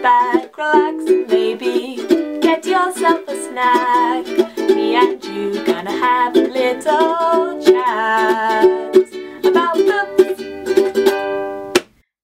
back, relax, and maybe get yourself a snack. Me and you gonna have a little chat about books.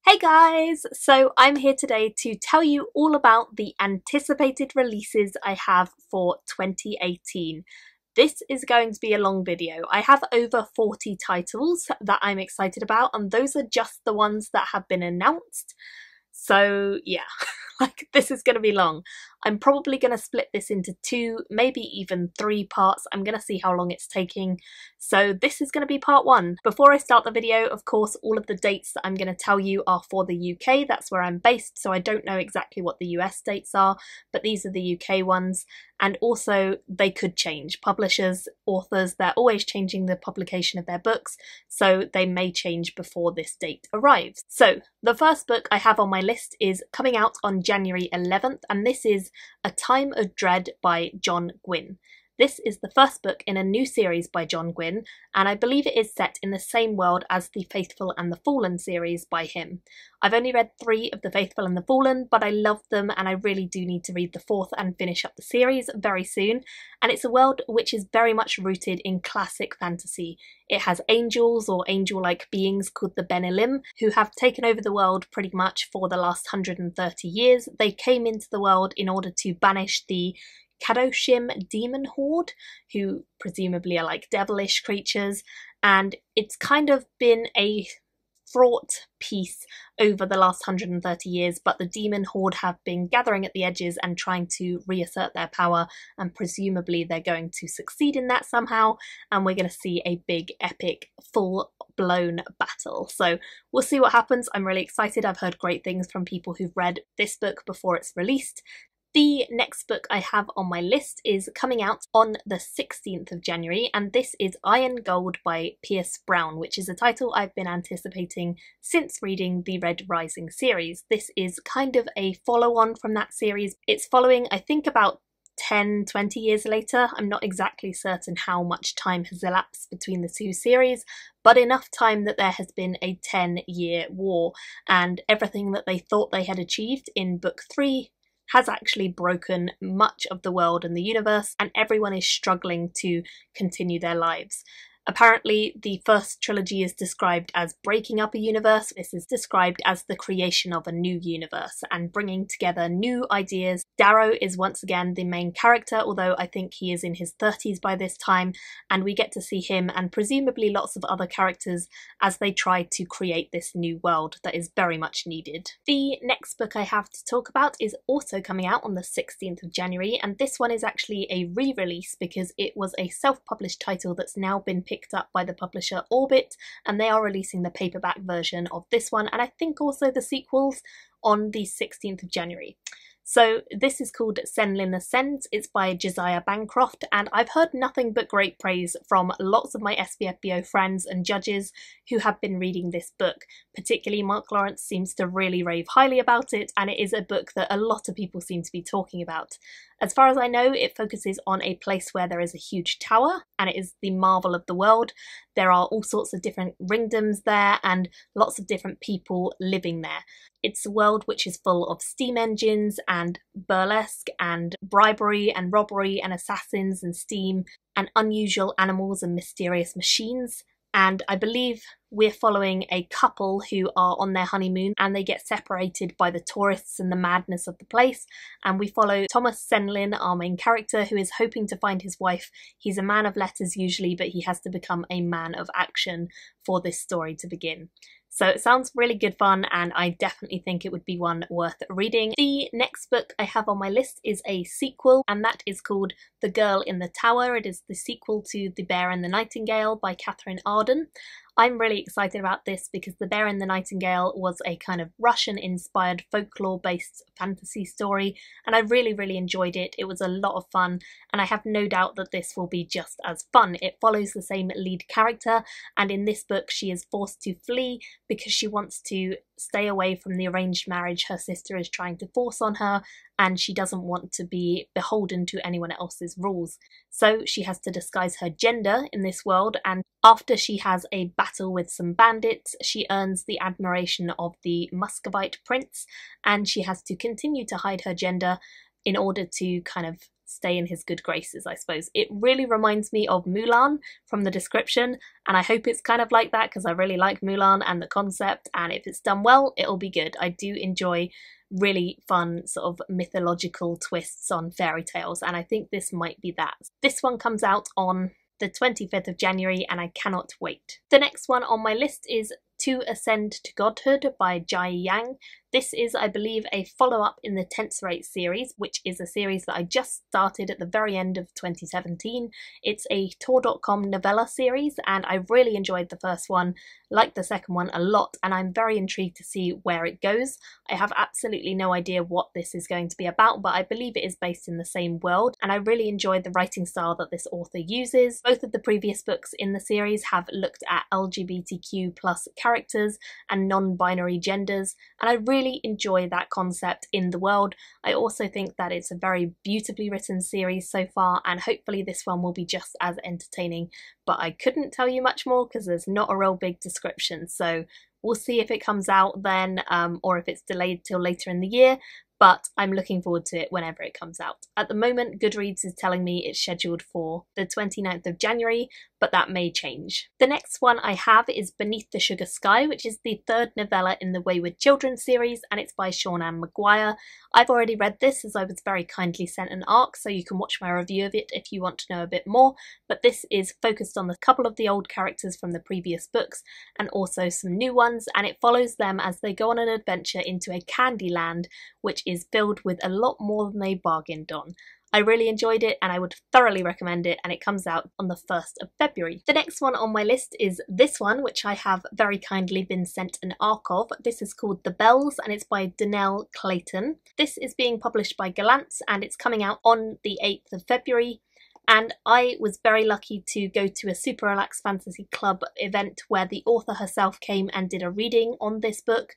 Hey guys! So I'm here today to tell you all about the anticipated releases I have for 2018. This is going to be a long video. I have over 40 titles that I'm excited about, and those are just the ones that have been announced. So yeah, like this is going to be long. I'm probably going to split this into 2, maybe even 3 parts. I'm going to see how long it's taking. So this is going to be part 1. Before I start the video, of course, all of the dates that I'm going to tell you are for the UK. That's where I'm based, so I don't know exactly what the US dates are, but these are the UK ones. And also they could change. Publishers, authors, they're always changing the publication of their books, so they may change before this date arrives. So the first book I have on my list is coming out on January 11th, and this is A Time of Dread by John Gwynne. This is the first book in a new series by John Gwynne, and I believe it is set in the same world as the Faithful and the Fallen series by him. I've only read 3 of the Faithful and the Fallen, but I love them and I really do need to read the 4th and finish up the series very soon. And it's a world which is very much rooted in classic fantasy. It has angels or angel-like beings called the Benelim, who have taken over the world pretty much for the last 130 years. They came into the world in order to banish the Kadoshim demon horde, who presumably are like devilish creatures, and it's kind of been a fraught peace over the last 130 years, but the demon horde have been gathering at the edges and trying to reassert their power, and presumably they're going to succeed in that somehow, and we're going to see a big epic full-blown battle. So we'll see what happens. I'm really excited. I've heard great things from people who've read this book before it's released. The next book I have on my list is coming out on the 16th of January, and this is Iron Gold by Pierce Brown, which is a title I've been anticipating since reading the Red Rising series. This is kind of a follow-on from that series. It's following, I think, about 10-20 years later. I'm not exactly certain how much time has elapsed between the 2 series, but enough time that there has been a 10-year war, and everything that they thought they had achieved in book 3 has actually broken much of the world and the universe, and everyone is struggling to continue their lives. Apparently, the first trilogy is described as breaking up a universe. This is described as the creation of a new universe and bringing together new ideas. Darrow is once again the main character, although I think he is in his 30s by this time, and we get to see him and presumably lots of other characters as they try to create this new world that is very much needed. The next book I have to talk about is also coming out on the 16th of January, and this one is actually a re-release because it was a self-published title that's now been picked up by the publisher Orbit, and they are releasing the paperback version of this one, and I think also the sequels, on the 16th of January. So this is called Senlin Ascends. It's by Josiah Bancroft, and I've heard nothing but great praise from lots of my SFFBO friends and judges who have been reading this book. Particularly Mark Lawrence seems to really rave highly about it, and it is a book that a lot of people seem to be talking about. As far as I know, it focuses on a place where there is a huge tower, and it is the marvel of the world. There are all sorts of different ringdoms there and lots of different people living there. It's a world which is full of steam engines and burlesque and bribery and robbery and assassins and steam and unusual animals and mysterious machines. And I believe we're following a couple who are on their honeymoon, and they get separated by the tourists and the madness of the place. And we follow Thomas Senlin, our main character, who is hoping to find his wife. He's a man of letters usually, but he has to become a man of action for this story to begin. So it sounds really good fun, and I definitely think it would be one worth reading. The next book I have on my list is a sequel, and that is called The Girl in the Tower. It is the sequel to The Bear and the Nightingale by Katherine Arden. I'm really excited about this because The Bear and the Nightingale was a kind of Russian-inspired folklore-based fantasy story, and I really enjoyed it. It was a lot of fun, and I have no doubt that this will be just as fun. It follows the same lead character, and in this book she is forced to flee because she wants to stay away from the arranged marriage her sister is trying to force on her, and she doesn't want to be beholden to anyone else's rules. So she has to disguise her gender in this world, and after she has a battle with some bandits, she earns the admiration of the Muscovite prince, and she has to continue to hide her gender in order to kind of stay in his good graces, I suppose. It really reminds me of Mulan from the description, and I hope it's kind of like that because I really like Mulan and the concept, and if it's done well, it'll be good. I do enjoy really fun sort of mythological twists on fairy tales, and I think this might be that. This one comes out on the 25th of January and I cannot wait. The next one on my list is To Ascend to Godhood by GWYNNE. This is, I believe, a follow-up in the Tenserate series, which is a series that I just started at the very end of 2017. It's a Tor.com novella series, and I really enjoyed the first one, liked the second one a lot, and I'm very intrigued to see where it goes. I have absolutely no idea what this is going to be about, but I believe it is based in the same world, and I really enjoyed the writing style that this author uses. Both of the previous books in the series have looked at LGBTQ+ characters and non-binary genders, and I really enjoy that concept in the world. I also think that it's a very beautifully written series so far, and hopefully this one will be just as entertaining, but I couldn't tell you much more because there's not a real big description, so we'll see if it comes out then or if it's delayed till later in the year, but I'm looking forward to it whenever it comes out. At the moment, Goodreads is telling me it's scheduled for the 29th of January, but that may change. The next one I have is Beneath the Sugar Sky, which is the third novella in the Wayward Children series, and it's by Sean Ann Maguire. I've already read this as I was very kindly sent an ARC, so you can watch my review of it if you want to know a bit more, but this is focused on a couple of the old characters from the previous books and also some new ones, and it follows them as they go on an adventure into a candy land which is filled with a lot more than they bargained on. I really enjoyed it and I would thoroughly recommend it, and it comes out on the 1st of February. The next one on my list is this one, which I have very kindly been sent an ARC of. This is called The Bells and it's by DHONIELLE CLAYTON. This is being published by GOLHOOD and it's coming out on the 8th of February. And I was very lucky to go to a Super Relax Fantasy Club event where the author herself came and did a reading on this book,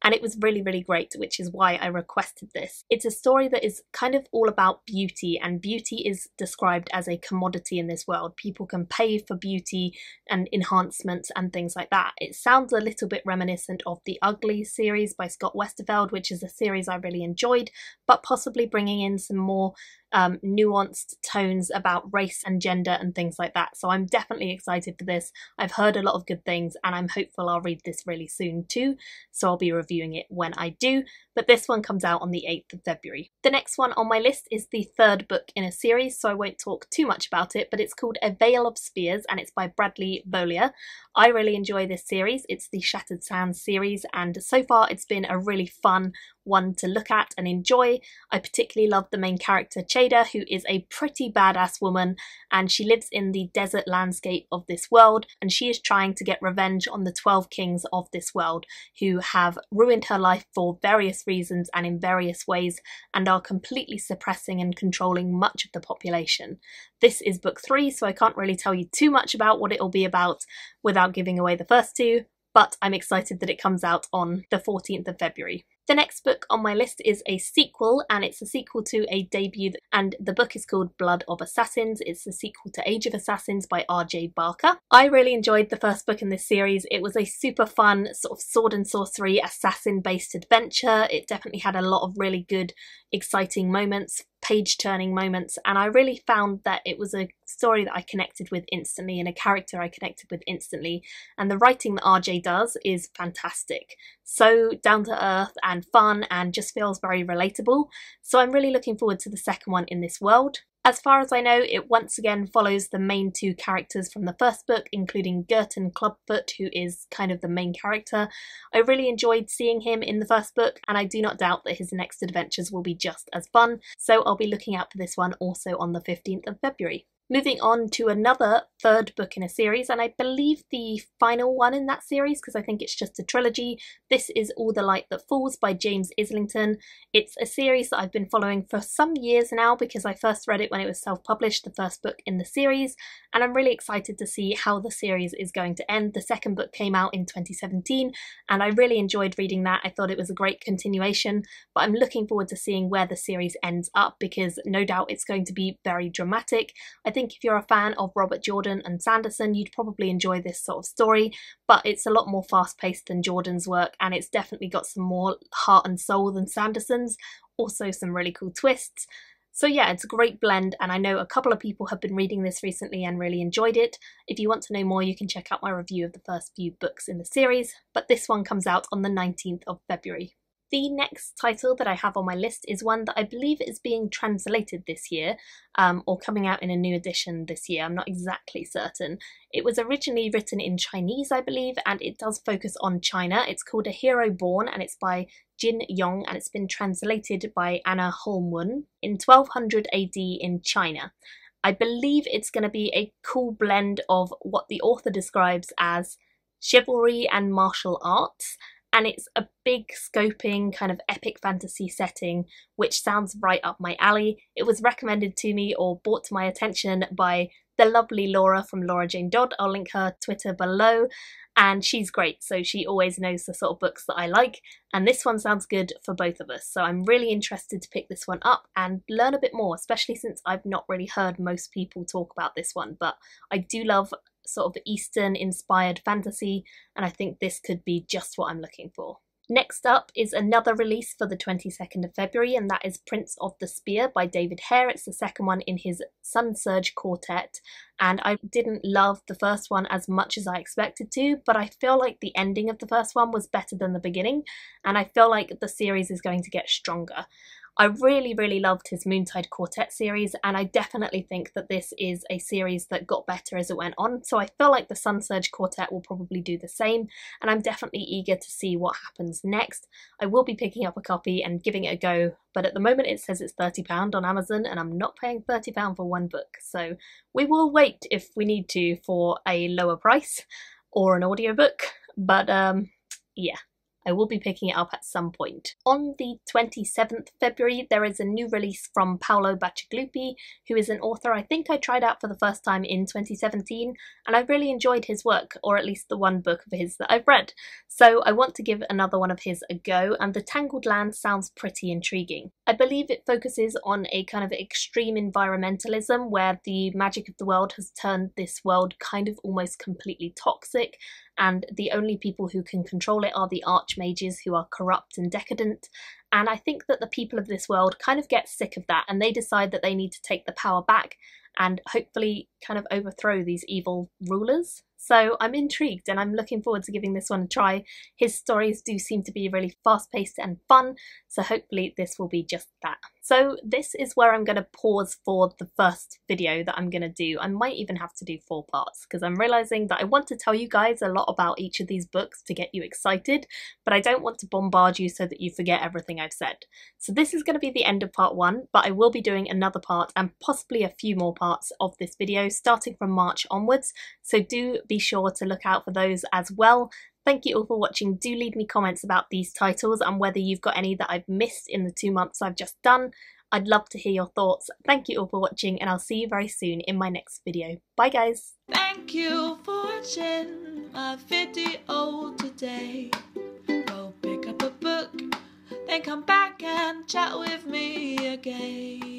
and it was really, really great, which is why I requested this. It's a story that is kind of all about beauty, and beauty is described as a commodity in this world. People can pay for beauty and enhancements and things like that. It sounds a little bit reminiscent of the Ugly series by Scott Westerfeld, which is a series I really enjoyed, but possibly bringing in some more nuanced tones about race and gender and things like that. So I'm definitely excited for this. I've heard a lot of good things and I'm hopeful I'll read this really soon too, so I'll be reviewing it when I do, but this one comes out on the 8th of February. The next one on my list is the third book in a series, so I won't talk too much about it, but it's called A Veil of Spears and it's by Bradley Beaulieu. I really enjoy this series. It's the Shattered Sands series, and so far it's been a really fun one to look at and enjoy. I particularly love the main character Chada, who is a pretty badass woman, and she lives in the desert landscape of this world, and she is trying to get revenge on the 12 kings of this world who have ruined her life for various reasons and in various ways, and are completely suppressing and controlling much of the population. This is book 3, so I can't really tell you too much about what it'll be about without giving away the first two, but I'm excited that it comes out on the 14th of February. The next book on my list is a sequel, and it's a sequel to a debut, and the book is called Blood of Assassins. It's the sequel to Age of Assassins by R.J. Barker. I really enjoyed the first book in this series. It was a super fun sort of sword and sorcery assassin-based adventure. It definitely had a lot of really good, exciting moments, page-turning moments, and I really found that it was a story that I connected with instantly and a character I connected with instantly, and the writing that RJ does is fantastic. So down to earth and fun and just feels very relatable, so I'm really looking forward to the second one in this world. As far as I know, it once again follows the main two characters from the first book, including Girton Clubfoot, who is kind of the main character. I really enjoyed seeing him in the first book, and I do not doubt that his next adventures will be just as fun, so I'll be looking out for this one also on the 15th of February. Moving on to another third book in a series, and I believe the final one in that series because I think it's just a trilogy. This is All the Light That Falls by James Islington. It's a series that I've been following for some years now because I first read it when it was self-published, the first book in the series, and I'm really excited to see how the series is going to end. The second book came out in 2017 and I really enjoyed reading that. I thought it was a great continuation, but I'm looking forward to seeing where the series ends up because no doubt it's going to be very dramatic. I think if you're a fan of Robert Jordan and Sanderson, you'd probably enjoy this sort of story, but it's a lot more fast-paced than Jordan's work and it's definitely got some more heart and soul than Sanderson's, also some really cool twists. So yeah, it's a great blend and I know a couple of people have been reading this recently and really enjoyed it. If you want to know more, you can check out my review of the first few books in the series, but this one comes out on the 19th of February. The next title that I have on my list is one that I believe is being translated this year, or coming out in a new edition this year. I'm not exactly certain. It was originally written in Chinese, I believe, and it does focus on China. It's called A Hero Born and it's by Jin Yong and it's been translated by Anna Holmwon in 1200 AD in China. I believe it's going to be a cool blend of what the author describes as chivalry and martial arts. And it's a big scoping kind of epic fantasy setting, which sounds right up my alley. It was recommended to me or brought to my attention by the lovely Laura from Laura Jane Dodd. I'll link her Twitter below, and she's great, so she always knows the sort of books that I like, and this one sounds good for both of us. So I'm really interested to pick this one up and learn a bit more, especially since I've not really heard most people talk about this one, but I do love sort of Eastern inspired fantasy and I think this could be just what I'm looking for. Next up is another release for the 22nd of February and that is Prince of the Spear by David Hare. It's the second one in his Sun Surge quartet and I didn't love the first one as much as I expected to, but I feel like the ending of the first one was better than the beginning and I feel like the series is going to get stronger. I really loved his Moontide Quartet series and I definitely think that this is a series that got better as it went on, so I feel like the Sun Surge Quartet will probably do the same and I'm definitely eager to see what happens next. I will be picking up a copy and giving it a go, but at the moment it says it's £30 on Amazon and I'm not paying £30 for one book, so we will wait if we need to for a lower price or an audiobook, but yeah. I will be picking it up at some point. On the 27th of February, there is a new release from PAOLO BACIGALUPI, who is an author I think I tried out for the first time in 2017, and I really enjoyed his work, or at least the one book of his that I've read. So I want to give another one of his a go, and the Tangled Land sounds pretty intriguing. I believe it focuses on a kind of extreme environmentalism where the magic of the world has turned this world kind of almost completely toxic, and the only people who can control it are the archmages who are corrupt and decadent. And I think that the people of this world kind of get sick of that and they decide that they need to take the power back and hopefully kind of overthrow these evil rulers. So I'm intrigued and I'm looking forward to giving this one a try. His stories do seem to be really fast-paced and fun, so hopefully this will be just that. So this is where I'm going to pause for the first video that I'm going to do. I might even have to do 4 parts because I'm realising that I want to tell you guys a lot about each of these books to get you excited, but I don't want to bombard you so that you forget everything I've said. So this is going to be the end of part 1, but I will be doing another part and possibly a few more parts of this video starting from March onwards, so do be sure to look out for those as well. Thank you all for watching. Do leave me comments about these titles and whether you've got any that I've missed in the 2 months I've just done. I'd love to hear your thoughts. Thank you all for watching and I'll see you very soon in my next video. Bye guys! Thank you for watching my video today. Go pick up a book, then come back and chat with me again.